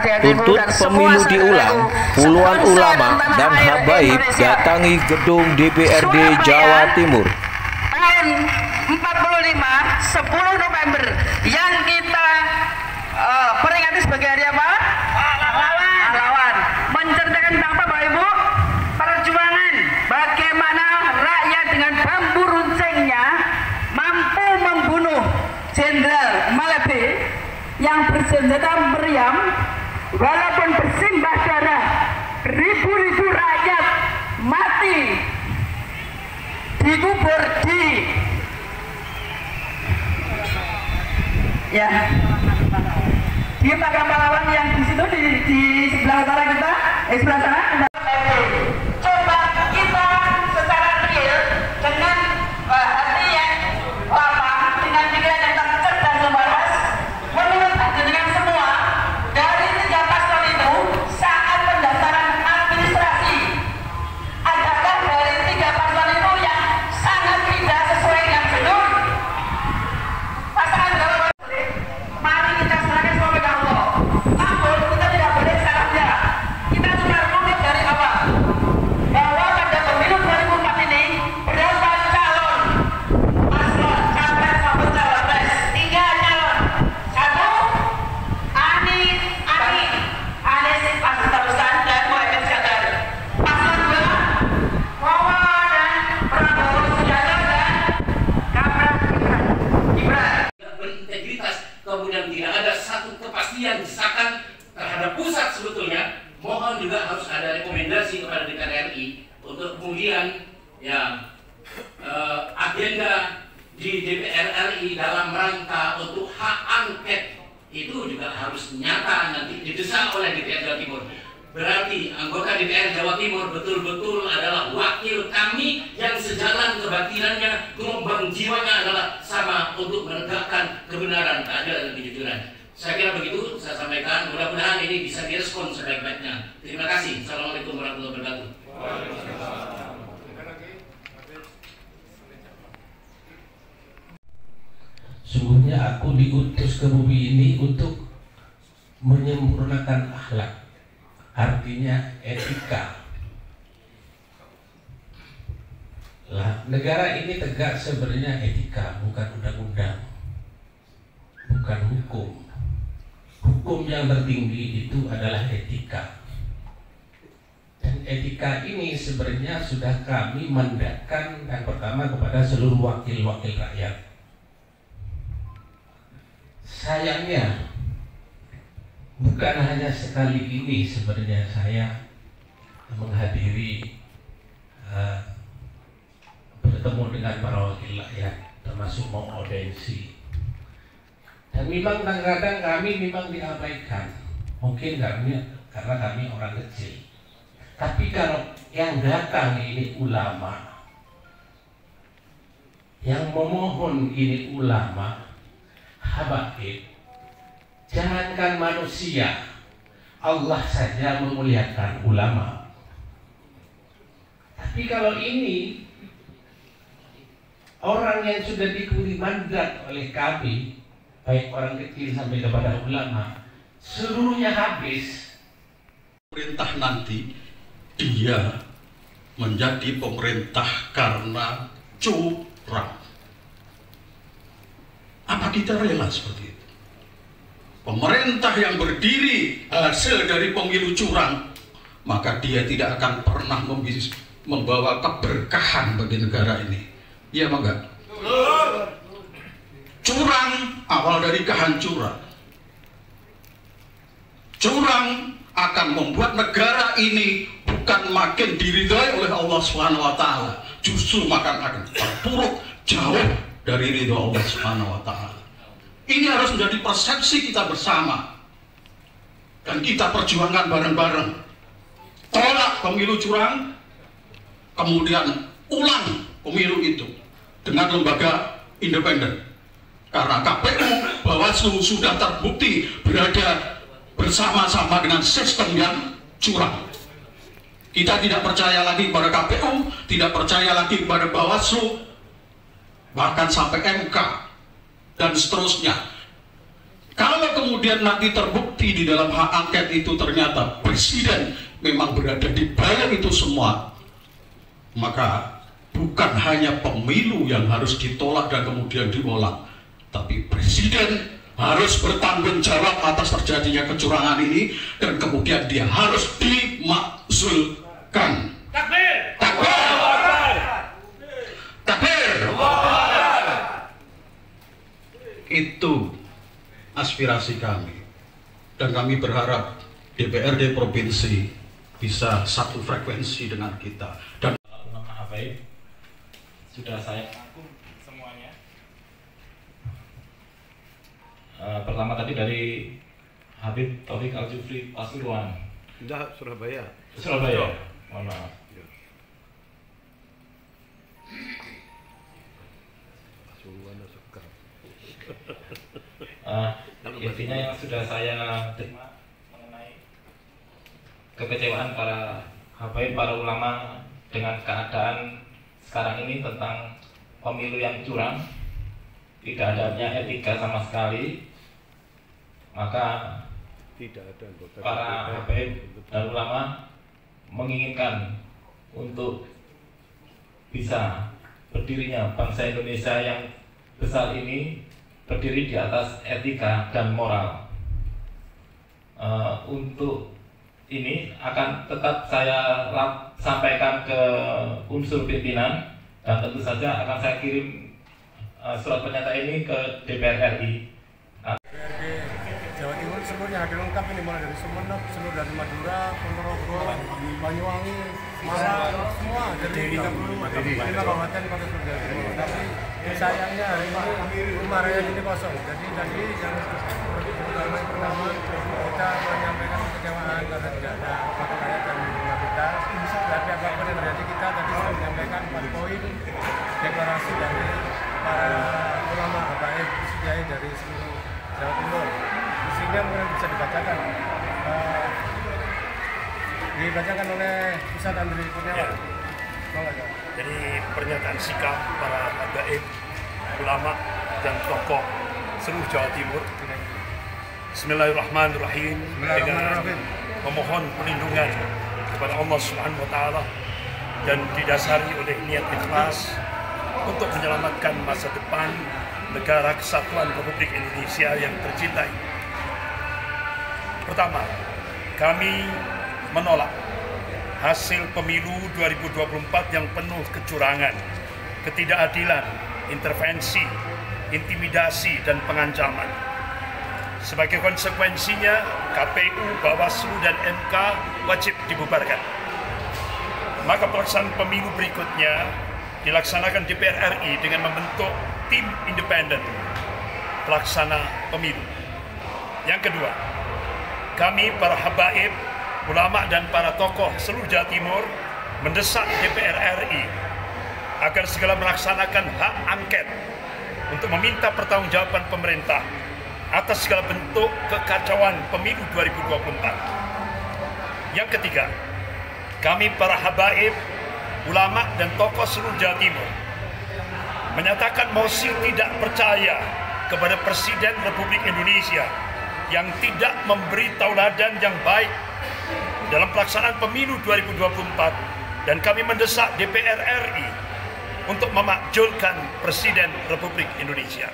tuntut pemilu diulang, puluhan ulama dan habaib datangi gedung DPRD Jawa Timur. Tahun 45, 10 November yang kita peringati sebagai hari apa? Pahlawan. Menceritakan tentang apa, Bapak Ibu? Perjuangan bagaimana rakyat dengan bambu runcingnya mampu membunuh Jenderal Malebe yang bersenjata meriam, walaupun bersimbah darah, ribu-ribu rakyat mati dikubur di makam pahlawan yang di situ di sebelah utara kita, sebelah sana. Coba kita secara real dengan hati yang lapang, dengan pikiran yang cerdas dan waras, menurut dengan semua dari 3 paslon itu saat pendaftaran administrasi, adakah dari 3 paslon itu yang sangat tidak sesuai dengan jalur pasangan calon? Mari kita serahkan semua kepada Allah. Namun kita tidak boleh salah ya. Kita sudah runut dari awal bahwa pada pemilu 2004 ini berapa calon paslon capres maupun cawapres? 3 calon. 1 Anies Baswedan Teruskan dan Muhammad Iskandar. Paslon 2 Wawa dan Prabowo Subianto dan Gibran. Berintegritas, kemudian tidak ada satu kepastian desakan terhadap pusat sebetulnya. Mohon juga harus ada rekomendasi kepada DPR RI untuk kemudian agenda di DPR RI dalam rangka untuk hak angket itu juga harus nyata nanti didesak oleh DPR Jawa Timur. Berarti anggota DPR Jawa Timur betul-betul adalah wakil kami yang sejalan kebatinannya, gelombang jiwanya adalah sama untuk menegakkan kebenaran, keadilan, dan kejujuran. Saya kira begitu saya sampaikan, mudah-mudahan ini bisa direspon sebaik-baiknya. Terima kasih. Assalamualaikum warahmatullahi wabarakatuh. Sungguhnya aku diutus ke bumi ini untuk menyempurnakan akhlak, artinya etika. Lah, negara ini tegak sebenarnya etika, bukan undang-undang, bukan hukum. Hukum yang tertinggi itu adalah etika. Dan etika ini sebenarnya sudah kami mandatkan yang pertama kepada seluruh wakil-wakil rakyat. Sayangnya bukan hanya sekali ini sebenarnya saya menghadiri bertemu dengan para wakil rakyat, termasuk mau audiensi. Dan memang kadang-kadang kami memang diabaikan. Mungkin karena kami orang kecil. Tapi kalau yang datang ini ulama, yang memohon ini ulama, habaib, jangankan manusia, Allah saja memuliakan ulama. Tapi kalau ini orang yang sudah diberi mandat oleh kami, baik orang kecil sampai kepada ulama, seluruhnya habis. Pemerintah nanti dia menjadi pemerintah karena curang. Apa kita rela seperti itu? Pemerintah yang berdiri hasil dari pemilu curang, maka dia tidak akan pernah membawa keberkahan bagi negara ini. Iya apa enggak? Curang awal dari kehancuran. Curang akan membuat negara ini bukan makin diridhai oleh Allah SWT, justru akan terpuruk jauh dari ridho Allah SWT. Ini harus menjadi persepsi kita bersama dan kita perjuangkan bareng-bareng. Tolak pemilu curang, kemudian ulang pemilu itu dengan lembaga independen. Karena KPU, Bawaslu sudah terbukti berada bersama-sama dengan sistem yang curang. Kita tidak percaya lagi pada KPU, tidak percaya lagi pada Bawaslu, bahkan sampai MK dan seterusnya. Kalau kemudian nanti terbukti di dalam hak angket itu ternyata presiden memang berada di balik itu semua, maka bukan hanya pemilu yang harus ditolak dan kemudian diulang, tapi presiden harus bertanggung jawab atas terjadinya kecurangan ini, dan kemudian dia harus dimakzulkan. Takbir! Takbir! Takbir! Itu aspirasi kami, dan kami berharap DPRD provinsi bisa satu frekuensi dengan kita. Dan ulama habaib sudah saya rangkum semuanya. Pertama tadi dari Habib Taufik Al-Jufri Pasuruan. Tidak, Surabaya. Surabaya. Mohon maaf. Intinya yang sudah saya terima mengenai kekecewaan para habaib, para ulama dengan keadaan sekarang ini tentang pemilu yang curang, tidak adanya etika sama sekali, maka para habaib dan ulama menginginkan untuk bisa berdirinya bangsa Indonesia yang besar ini berdiri di atas etika dan moral. Untuk ini akan tetap saya sampaikan ke unsur pimpinan, dan tentu saja akan saya kirim surat pernyataan ini ke DPR RI. DPRD Jawa Timur seluruhnya hadir lengkap ini, mulai dari Sumeneb, seluruh dari Madura, Ponorogo, Banyuwangi, Malang, semua dari 35 kabupaten kota Jawa Timur. Tapi sayangnya hari ini rumah raya ini kosong. Jadi tadi yang pertama kita menyampaikan kekecewaan karena tidak ada foto rakyat dan rumah kita. Tapi apapun yang terjadi, kita tadi sudah menyampaikan 4 poin deklarasi dari para ulama habaib kiai dari seluruh Jawa Timur. Di sini mungkin bisa dibacakan oleh Ustaz Andri Kurniawan. Jadi pernyataan sikap para habaib, ulama dan tokoh seluruh Jawa Timur. Bismillahirrahmanirrahim. Dengan memohon perlindungan kepada Allah Subhanahu wa taala dan didasari oleh niat ikhlas untuk menyelamatkan masa depan negara kesatuan Republik Indonesia yang tercinta. Pertama, kami menolak hasil pemilu 2024 yang penuh kecurangan, ketidakadilan, intervensi, intimidasi, dan pengancaman. Sebagai konsekuensinya, KPU, Bawaslu, dan MK wajib dibubarkan. Maka pelaksanaan pemilu berikutnya dilaksanakan DPR RI dengan membentuk tim independen pelaksana pemilu. Yang kedua, kami para habaib, ulama, dan para tokoh seluruh Jawa Timur mendesak DPR RI agar segera melaksanakan hak angket untuk meminta pertanggungjawaban pemerintah atas segala bentuk kekacauan pemilu 2024. Yang ketiga, kami para habaib, ulama, dan tokoh seluruh Jawa Timur menyatakan mosi tidak percaya kepada Presiden Republik Indonesia yang tidak memberi tauladan yang baik dalam pelaksanaan pemilu 2024, dan kami mendesak DPR RI untuk memakzulkan Presiden Republik Indonesia.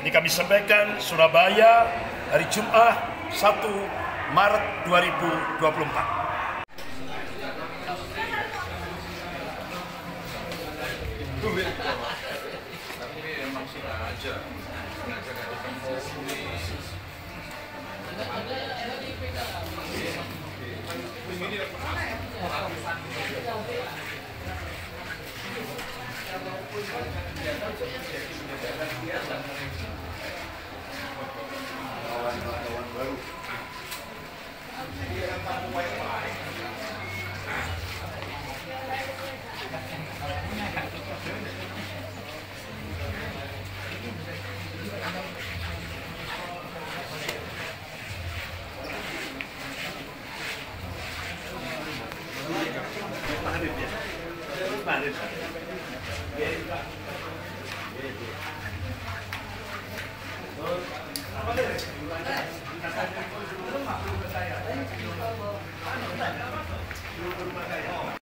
Ini kami sampaikan Surabaya hari Jumat 1 Maret 2024. Saya